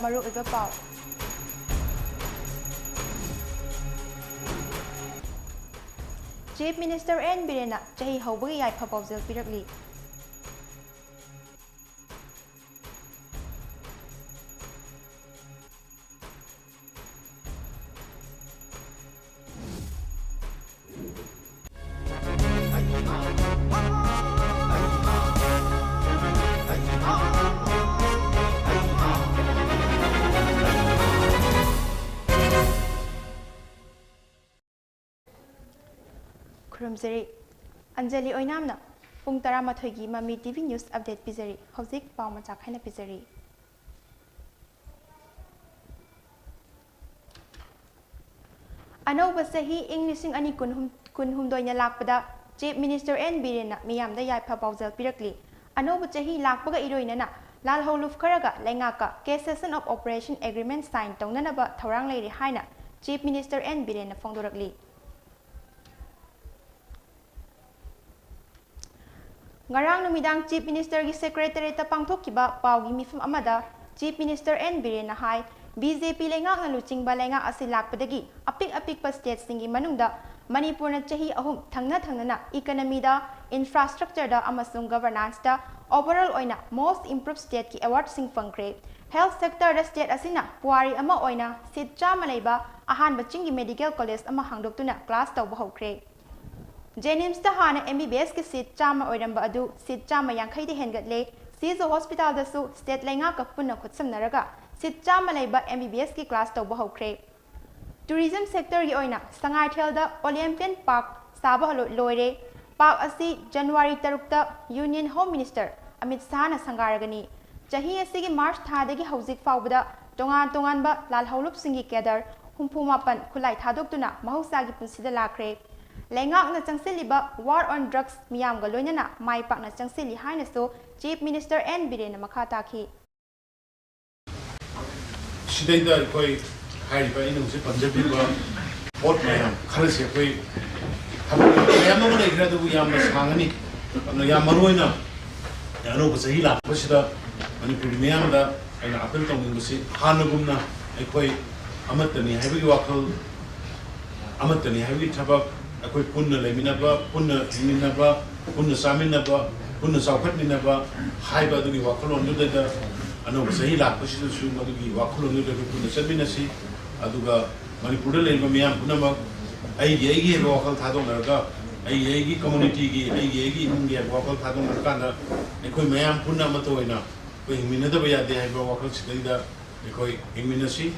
मरुओइबा पाउ chief minister N villain चाही हौबगी याइफा पाउजेल पिरकली खुरमजरी अंजलि ओइनामना पुंग 11 की ममी टीवी न्यूज अपडेट पिजरी हौजिक पाउ मचा खाइना पिजरी अनौब सही इंग लिसिंग अनि कुनहुमदोइना लाकपदा चीफ मिनिस्टर एन बिरेन मियामदा याइफा पाउजल पिरकली अनौब सही लाकपगा इरोइनना लाल हौलुफ खरगा लेंगाका cessation of operation agreement sign तौननबा थौरांग लेरि हाइना चीफ मिनिस्टर एन बिरेन फोंदोरकली ngarang numidang chief minister gi secretary ta pangthokkiba pawgi mifum amada chief minister n biren hai bjp lengak na luching ba lenga asi lakpadagi apik pa states singi manungda manipur na chahi ahum thangna na economy da infrastructure da amasung governance da overall oina most improved state ki award sing fangkre health sector da state asina puari ama oina sit chama leiba ahan bachingi medical college ama hangdoktuna class tawba hokre जेनिम्स दा हाना MBBS के seat Chama ओइरंबा अदु seat Chama यांखै दे हेनगतले सीजो hospital दसु state लेंगा का पुन्ना खुदसमनरगा seat Chama लेबा MBBS की class तौबा हौख्रे tourism sector की ओइना संगाइथेल दा ओलंपियन पार्क साबा लोइरे पार्क असि जनवरी 3 ता union home minister Amit Shah ना संगारगनी चाही असि की मार्च थादगी हौजिक फावबदा तोंगान लाल हौलुप सिंगी केदर 64 खुलाई थादोक्तुना महौसागी पुंसिदा लाख्रे लेंगाकना चंगसिलिबा वार ऑन ड्रग्स मियामगा लोइनना माइ पाकना चंगसिलि हाइनसो चीफ मिनिस्टर एन बिरेन मखा ताखी सिदैदा कोई हाइबा इनुसे पंजाबीबा बोट मयाम खरसे कोई हम याम लेग्रा दु याम सांगनी अन याम मरोइना यानो बसही लापसिदा मणिपुर मियामदा अन अपील तंगिबसि हानगुमना कोई अमतनी हाइबगी वाखल अमतनी हाइबगी थबक अकोई पुण्य लेमिनबा पुण्य हिमिनबा पुण्य सामिनबा पुण्य साउखटमिनबा हाइबा दुगी वाखलोन दुदा अनो सही लापसिदसु मदुगी वाखलोन दुदा पुण्य सबिनसी अदुगा मणिपुर लेबा मियाम पुनमक आई वाखल थादोंगरगा आई कम्युनिटी की आई इंगे वाखल थादोंगरकाना एकोई मयाम पुन्ना मतोइना कोई हिमिनदबा यादे हाइबा वाखल सिदैदा एकोई हिमिनसी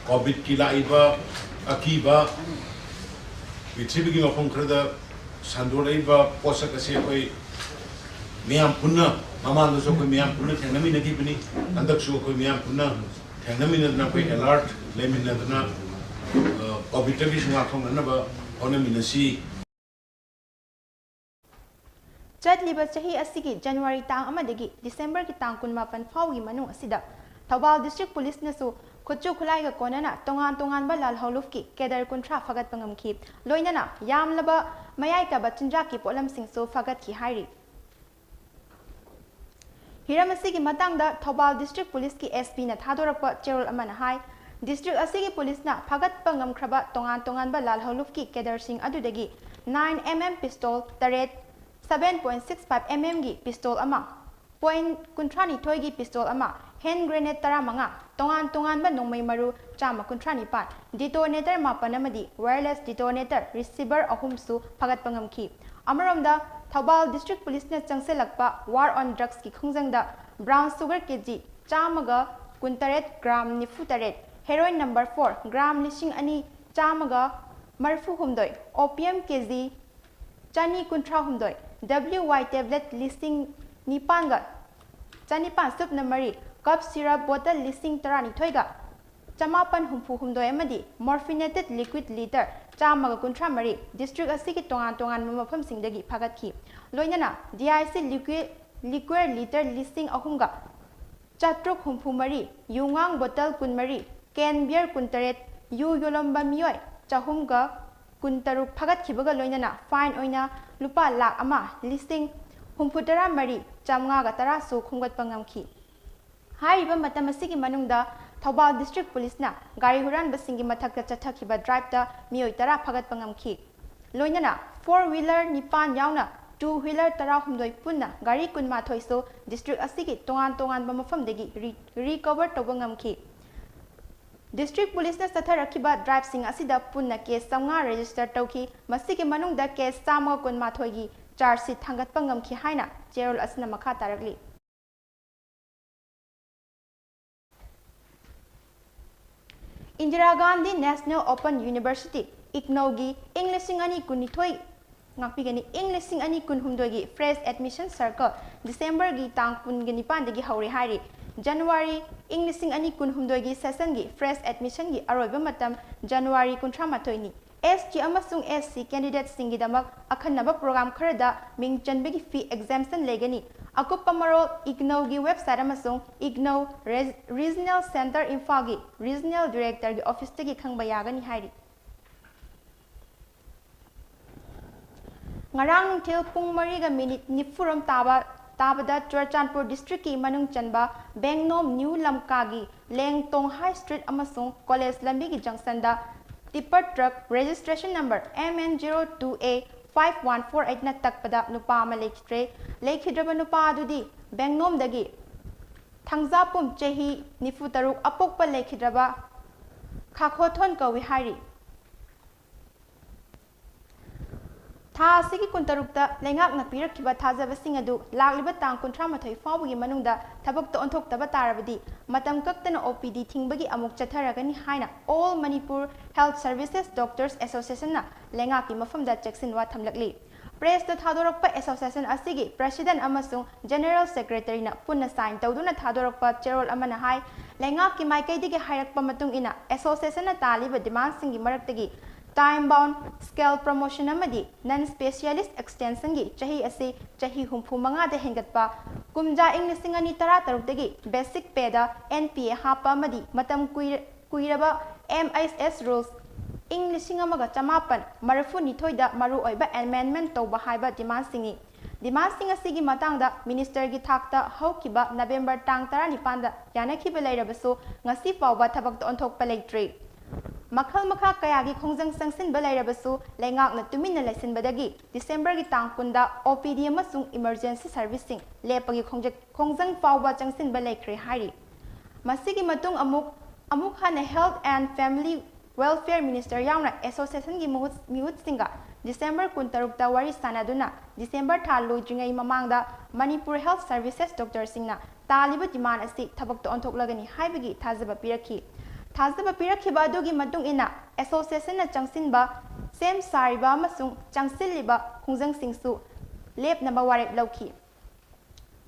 कोविड की लाइबा अकीबा पृथ्वी की मफम खरदा संदोरइबा पोषक असे कोई मियाम पुन्ना ममानदसो कोई मियाम पुन्ना थेंगनमिनगी बनी अंदकसो कोई मियाम पुन्ना थेंगनमिनदना कोई अलर्ट लेमिनदना कोविड की सुंगाथोंगनबा ओनमिनसी चटलिबा चाही असिगी जनवरी तांग अमदगी दिसंबर की तांग 19 फाउगी मनु असिदा थौबाल डिस्ट्रिक्ट पुलिस नसु खुच्चु खुलाइगा कोनना तोंगान लाल हौलुफ की केदर कुंट्रा फगत पंगमखी लोइनना यामलबा मयाई का चिंजा की पोलम सिंसु फगत की हाइरी हिरमसी की मतंगदा थौबाल डिस्ट्रिक्ट पुलिस की एसपी ना थादोरप चेरोल अमना हाई डिस्ट्रिक्ट असिगी पुलिस ना फगत पंगमख्रबा तोंगान लाल हौलुफ की केदर सिंह अदुदगी 9mm पिस्तौल तरेट 7.65 mm की पिस्तौल अमा .कुंथ्रानिथोई की पिस्तौल अमा हैंड ग्रेनेड 15 तोंगान नोंमै मरु 195 डिटोनेटर 9 वायरलेस डिटोनेटर रिसीवर अहुमसु फगत पंगमखी अमरोमदा थौबाल डिस्ट्रिक्ट पुलिस ने चंगसेलकपा वार ऑन ड्रग्स की खुंजंगदा brown sugar KG 128 gram 93 heroin number 4 gram 2,200 opium KG 2,200 WY tablet 9,000 चनिपान सुप नंबरी कप सिरप बोतल 12,000 1,500 मॉर्फिनेटेड लिक्विड लीटर 150 डिस्ट्रिक्ट असिगी तोंगान मफम सिंगदगी फगतखी लोइनना DIC लिक्विड लीटर 3,000 450 युंगांग बोतल 13 can beer 19 you योलंबा मियोय 413 फगतखिबगा लोइनना fine ओइना लुपा lakh अमा 1,000 50 510 सु खुंगत पंगमखी हाइबा मतम असिगी मनुंगदा थौबाल डिस्ट्रिक्ट पुलिसना गाड़ी हुरानबसिंगी मथक्ता चथखिबा ड्राइवता मियोय तरा फगतपा ngamखि लोइनना 4-wheeler निपान यावना 2-wheeler तरा हुमदोय पुन्ना गाड़ी कुनमाथोइसो डिस्ट्रिक्ट असिगी तोंगान मफमदगी रिकवर तौबा ngamखि डिस्ट्रिक्ट पुलिस ने सथरखिबा ड्राइव सिंग असिदा पुन्ना केस 500 रजिस्टर तौखि मसिगे मनुंगदा केस 119 गी चार्ज शीट थांगतपा ngamखि हाइना चेरोल असना मखा तारगली Indira Gandhi national open university इग्नोगी इंग्लिशिंग अनि कुनिथोई ngakpigani इंग्लिशिंग अनि कुनहुमदोगी फ्रेश एडमिशन सर्कल दिसंबर गी तांग कुनगनि पांदगी हौरे हारि जनवरी इंग्लिशिंग अनि कुनहुमदोगी सेशन गी फ्रेश एडमिशन गी अरोइबा मतम जनवरी 38 नि SG अमसुंग SC कैंडिडेट सिंगी दमक अखन्नबा प्रोग्राम खरदा मिंग चनबगी फी एग्जामिनेशन लेगनी अकुप्पा मरोल इग्नोगी वेबसाइट अमसुंग इग्नो रीजनल सेंटर इम्फागी रीजनल डायरेक्टर गी office तगी खंगबा यागनी हाइरि ngarang nungthil pung 4:40 tabada Churachandpur district ki manung chanba Bengnom New Lamkagi Lengtong High Street amasung College Lambi ki junction da tipper truck registration number MN02A 5148 na takpada nupa ama lekhidraba nupa adudi Bengnom dagi Thangjapum chehi nifutaruk apokpa lekhidraba Khakhothon kawi hari था सिगी कुंतरुक्ता लेंगाक न पिरखिबा थाजबसिंग अदु लागलिबा तांग 38 फावगी मनुंगदा थबक तो अनथोक्तबा तारबदी मतम कक्तन OPD थिंगबगी अमुक चथरगनी हाइना all Manipur health services doctors association ना लेंगाकी मफमदा चेक्सिनवा थमलकली प्रेस द थादोरकपा एसोसिएशन असिगी प्रेसिडेंट अमसुंग जनरल सेक्रेटरी ना पुन्ना साइन तौदुना थादोरकपा चेरोल अमना हाइ लेंगाकी माइकैदिगे हाइरकपा मतुंग इना एसोसिएशन ना तालिबा डिमांड सिंगी मरक्तगी टाइम बाउंड स्केल प्रमोशन अमदी नन स्पेशलिस्ट एक्सटेंशन की चाही असे चाही हुमफु मंगा दे हेंगतपा कुमजा इंग लिसिंग अनि तरा तरुकदगी बेसिक पेदा NPA हापा अमदी मतम कुइरबा MIS रूल्स इंग लिसिंग अमगा चमापन मरफु निथोइदा मरु ओइबा अमेंडमेंट तौबा हाइबा डिमांड सिंग असिगी मतंगदा मिनिस्टर की थाकता हौकिबा नवेंबर टांग 19 दा यानखिबा लेरबसो ngasi पावबा थबक तो अनथोकपा लेट्रे मखल मखा कयागी खोंजंग संगसिनबा लेरबसु लेंगाकना तुमिन लेसिनबदगी दिसंबर की तांग कुंदा OPD अमसुंग इमरजेंसी सर्विसिंग लेपगी खोंजंग फावबा चंगसिनबा लेख्रे हाइरि मसिगी मतुंग अमुक हाने health and family welfare minister यावना एसोसिएशन की मिहुत सिंगा दिसंबर 23 ता वारी सानादुना दिसंबर था लोइद्रिंगै ममांगदा मणिपुर हेल्थ सर्विसेज डॉक्टर सिंगना तालिबा डिमांड असि थबक तो अनथोकलगनी हाइबगी थाजबा पिरखि थाजबा पिरखिबा अदुगी मतुंग इना एसोसिएशन ना चंगसिनबा सेम सारिबा अमसुंग चंगसिलिबा खुंजंग सिंगसु लेपनबा वारेप लौखि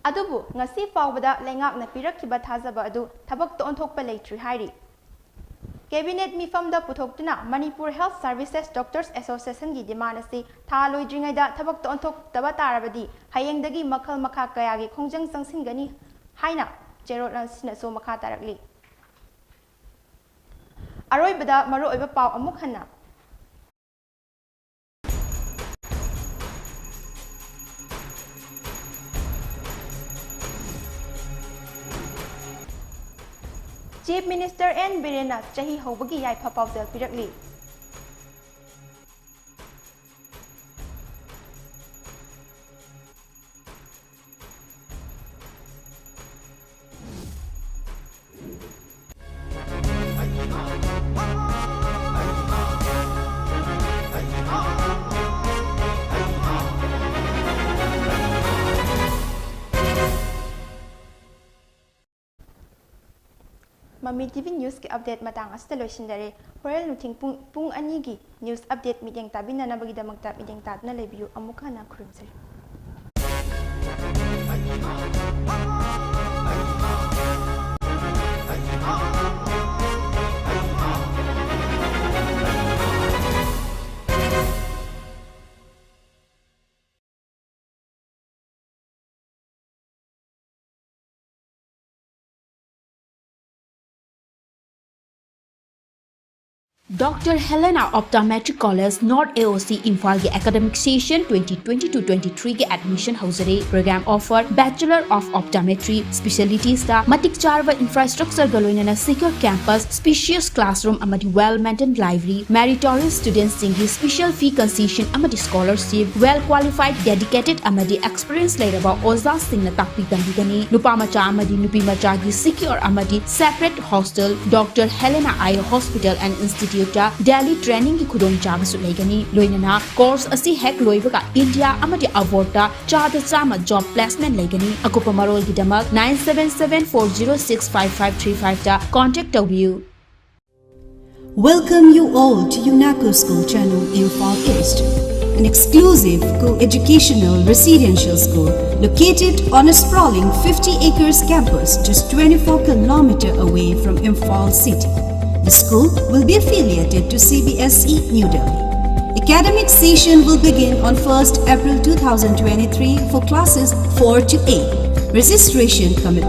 अदुबु ngasi फावबदा लेंगाकना पिरखिबा थाजबा अदु थबक तो अनथोकपा लेट्रि हाइरि कैबिनेट मिफमदा पुथोक्तुना Manipur health services doctors association की डिमांड असि था लोइद्रिंगैदा थबक तो अनथोक्तबा तारबदी हयेंगदगी मखल मखा कयागी खोंजंग चंगसिनगनी हाइना चेरोल सिनसो मखा तारगली अरोइबदा मरो ओइबा पाव अमुक हन्ना चीफ मिनिस्टर एन बिरेना चाही हौबगी याइफा पावजल पिरकली मम्मी टीवी न्यूज़ के अपडेट मतंग अस्ते लोइसिनदरे होरेल नुथिंग पुंग अनि की न्यूज़ अपडेट मीटिंग ताबिननबगीदमक्ता मीटिंग तादना लेबियु अमुखना खुरुमसै Dr. Helena Optometric College North AOC Imphal के academic session 2022-23 के admission हौजरे program offer Bachelor of Optometry specialties ता matik charva infrastructure galoinana secure campus spacious classroom amadi well maintained library meritorious students singi special fee concession amadi scholarship well qualified dedicated amadi experience leiraba oza singna takpi gandhigani nupa macha amadi nupi macha gi secure amadi separate hostel Dr. Helena Eye Hospital and Institute Daily training की खुदों चाव सुलेगनी लोइनना course असी हेक लोइबका India अमदी अवॉर्डा चाद चामा जॉब प्लेसमेंट लेगनी अकुपा मरोल की दमक 9774065535 ता contact to Welcome you all to UNACO School Channel Imphal East, an exclusive co-educational residential school located on a sprawling 50 acres campus just 24 km away from Imphal city. The school will be affiliated to CBSE New Delhi. Academic session will begin on 1st April 2023 for classes 4 to 8. Registration